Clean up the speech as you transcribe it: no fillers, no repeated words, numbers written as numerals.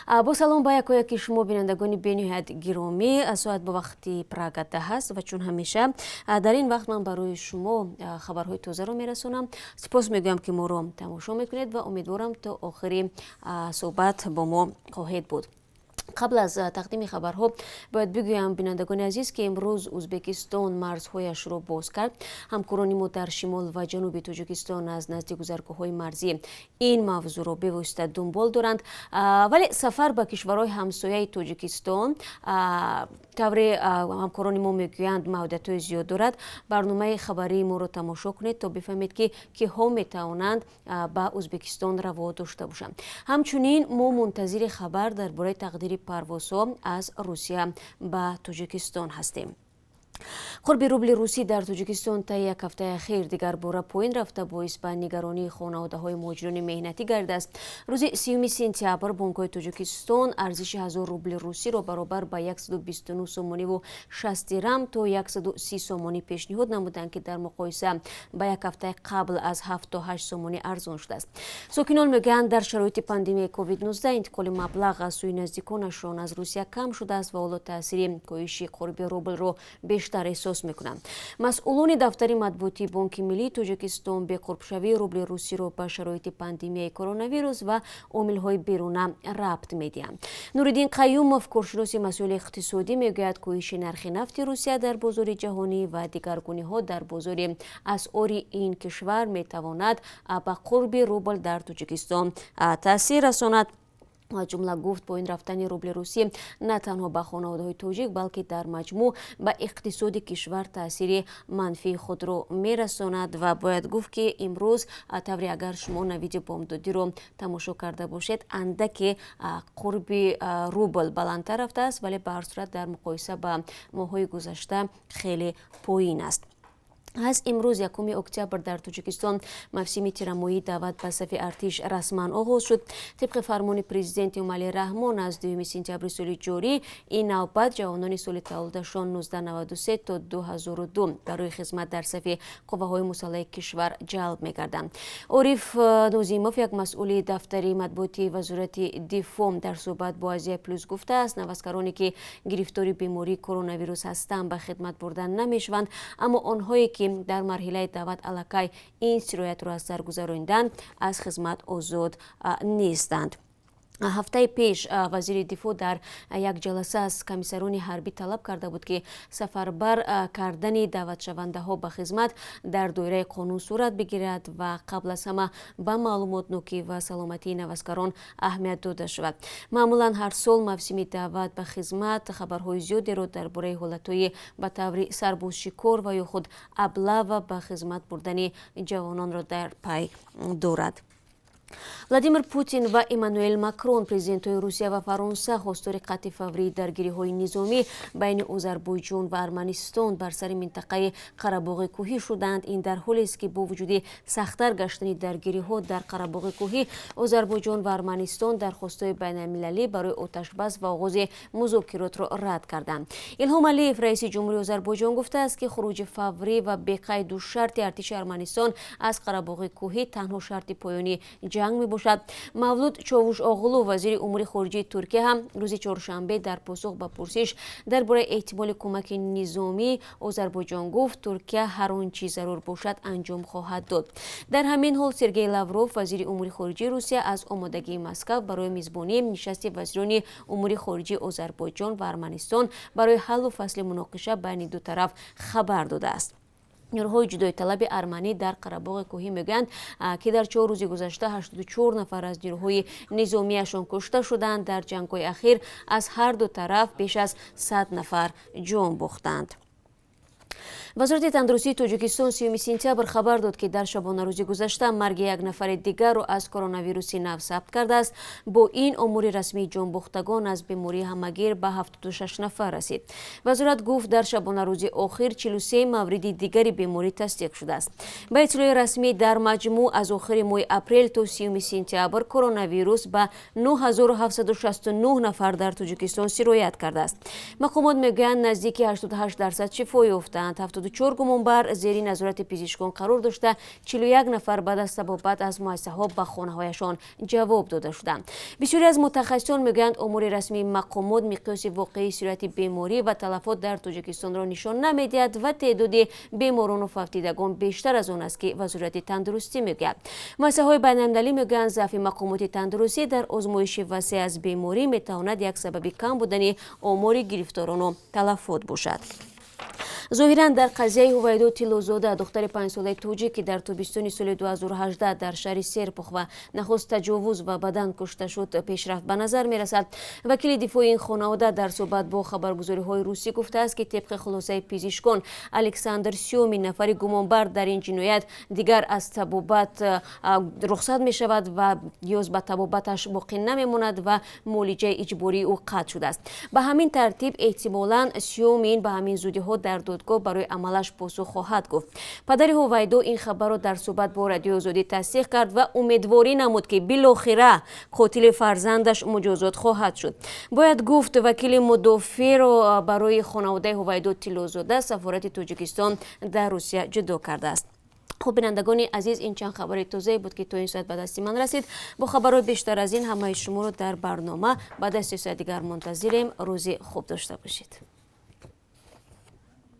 با سلام با یکی شما بینندگان بینیهد گرامی ساعت با وقتی پراگاده هست و چون همیشه در این وقت من برای شما خبرهای تازه رو میرسونم. سپاس میگویم که ما رو تماشا میکنید و امیدوارم تا آخری صحبت با ما خواهید بود. قبل از تقدیم خبرها باید بگویم بینندگان عزیز که امروز ازبکستان مرزهایش را باز کرد. همکاران ما در شمال و جنوب تاجیکستان از نزدیک گذرگاه‌های مرزی این موضوع را به واسطه دنبال دارند، ولی سفر به کشورهای همسایه تاجیکستان طور همکاران ما میگویند مودت‌های زیاد دارد. برنامه خبری ما را تماشا کنید تا بفهمید که کی‌ها میتوانند به ازبکستان روا داشته باشند. همچنین ما منتظر خبر درباره تقدیر پروازها از روسیه به تاجیکستان هستیم. قرب روبل روسی در تاجیکستان تا یک هفته اخیر دیگر باره پایین رفته باعث به نگرانی خانواده‌های مهاجران مهنتی گردیده است. روز 30 سپتامبر بانک‌های تاجیکستان ارزش 1000 روبل روسی را برابر به 129 سومانی و 60 درم تا 130 سومانی پیشنهاد نمودند که در مقایسه با یک هفته قبل از 7 تا 8 سومانی ارزان شده است. ساکنان میگویند در شرایط پاندمی کووید 19 انتقال مبلغ از سوی نزدیکانشان از روسیه کم شده است و حالا تاثیر کاهش قرب روبل را بیشتر احساس میکنند. مسئولان دفتر مطبوعاتی بانک ملی تاجیکستان به قربشوی روبل روسی را به شرایط پاندمی کرونا ویروس و عامل‌های بیرونه ربط میدهند. نورالدین قیوموف کارشناس مسئول اقتصادی میگوید کاهش نرخ نفت روسیه در بازار جهانی و دگرگونی‌ها در بازار اسعار این کشور میتواند به قرب روبل در تاجیکستان تاثیر رساند. جمله گفت با این رفتن روبل روسی نه تنها به خانواده‌های تاجیک بلکه در مجموع به اقتصاد کشور تاثیر منفی خود را میرساند و باید گفت که امروز طوری اگر شما نوید بامدادی رو تماشا کرده باشید اندک قرب روبل بلندتر رفته است، ولی به هر صورت در مقایسه با ماه‌های گذشته خیلی پایین است. از امروز 1 اکتبر در تاجیکستان موسم تیرمایی دعوت به صف ارتش رسما آغاز شد. طبق فرمان پرزیدنت امالی رحمان از 2 سپتامبر سال جاری این نوبت جوانان سال تولدشان 1993 تا 2002 برای خدمت در صف قوه‌های مسلح کشور جلب می‌گردند. عارف نوزیموف یک مسئول دفتر مطبوعاتی وزارت دفاع در صحبت با آزیا پلوس گفته است نوسکرانی که گرفتار بیماری کرونا ویروس هستند به خدمت بردن نمی‌شوند، اما آنهایی که در مرحله دعوت الکی این سرایت را از سر گذراندند از خدمت آزاد نیستند. هفته پیش وزیر دفاع در یک جلسه از کمیسران حربی طلب کرده بود که سفربر کردن دعوت شونده ها به خدمت در دایره قانون صورت بگیرد و قبل از همه به معلومات نوکی و سلامتی نوسکران اهمیت داده شود. معمولا هر سال موسم دعوت به خدمت خبرهای زیادی را درباره حالتهای به طور سربازشکار و یا خود ابله به خدمت بردن جوانان را در پی دارد. ولادیمیر پوتین و امانوئل ماکرون پرزیدنت‌های روسیه و فرانسه خواستار قطع فوری درگیری‌های نظامی بین آذربایجان و ارمنستان بر سر منطقه قره‌باغ کوهی شدند. این در حالی است که با وجود سخت‌تر گشتن درگیری‌ها در قره‌باغ کوهی، آذربایجان و ارمنستان درخواست‌های بین‌المللی برای آتش‌بس و آغاز مذاکرات را رد کردند. الهام علیف رئیس جمهوری آذربایجان گفته است که خروج فوری و بی‌قید و شرط ارتش ارمنستان از قره‌باغ کوهی تنها شرط پایانی جنگ می باشد. مولود چاوش آغلو وزیر امور خارجه ترکیه هم روز چهارشنبه در پاسخ به پرسش درباره احتمال کمک نظامی آذربایجان گفت ترکیه هر آنچه ضرور باشد انجام خواهد داد. در همین حال سرگئی لاوروف وزیر امور خارجه روسیه از آمادگی مسکو برای میزبانی نشست وزیران امور خارجه آذربایجان و ارمنستان برای حل و فصل مناقشه بین دو طرف خبر داده است. نیروهای جدای طلب ارمنی در قره‌باغ کوهی میگویند که در 4 روز گذشته 84 نفر از نیروهای نظامیشان کشته شدند. در جنگ‌های اخیر از هر دو طرف بیش از 100 نفر جان باختند. وزارت تندرستی تاجیکستان 30 سپتامبر خبر داد که در شبانه روز گذشته مرگ یک نفر دیگر را از کرونا ویروس نو ثبت کرده است. با این امور رسمی جان باختگان از بیماری همگیر به 76 نفر رسید. وزارت گفت در شبانه روز آخر 43 مورد دیگری بیماری تصدیق شده است. به اطلاع رسمی در مجموع از آخر ماه اپریل تا 30 سپتامبر کرونا ویروس به 9769 نفر در تاجیکستان سرایت کرده است. مقامات میگویند نزدیک 88% شفا یافتند. буданд. 74 гумонбар зери назорати пизишкон қарор дошта, 41 нафар баъд аз табобат аз муассисаҳо ба хонаҳояшон ҷавоб дода шуданд. бисёре аз мутахассисон мегӯянд омори расмии мақомот миқёси воқеии суръати беморӣ ва талафот дар Тоҷикистонро нишон намедиҳад ва теъдоди беморону фавтидагон бештар аз он аст ки вазорати тандурустӣ мегӯяд. муассисаҳои байналмилалӣ мегӯянд заъфи мақомоти тандурустӣ дар озмоиши васеъ аз беморӣ метавонад як сабаби кам будани омори гирифторону талафот бошад. зоҳиран дар қазияи ҳувайдо тиллозода духтари 5 солаи тоҷик ки дар тобистони соли 2018 дар шаҳри серпух ва нахуст таҷовуз ва бадан кушта шуд пешрафт ба назар мерасад. вакили дифои ин хонавода дар суҳбат бо хабаргузориҳои русӣ гуфтааст ки тебқи хулосаи пизишкон Александр Сёмин нафари гумонбар дар ин ҷиноят дигар аз табобат рухсат мешавад ва ёз ба табобаташ боқӣ намемонад ва муолиҷаи иҷбории ӯ қатъ шудааст. ба ҳамин тартиб эҳтимолан Сёмин ба ҳамин зудиҳо дар додгоҳ барои амалаш посух хоҳад гуфт. падари ҳувайдо ин хабарро дар суҳбат бо Радиои Озодӣ тасдиқ кард ва умедворӣ намуд ки билохира қотили фарзандаш муҷозот хоҳад шуд. бояд гуфт вакили мудофеъро барои хонаводаи ҳувайдо тиллозода сафорати Тоҷикистон дар Русия ҷудо кардааст. خب بینندگان عزیز این چند خبر تازه بود که تا این ساعت به دست من رسید. با خبرهای بیشتر از این همه شما رو در برنامه بعد از 3 ساعت دیگر منتظریم. روزی خوب داشته باشید.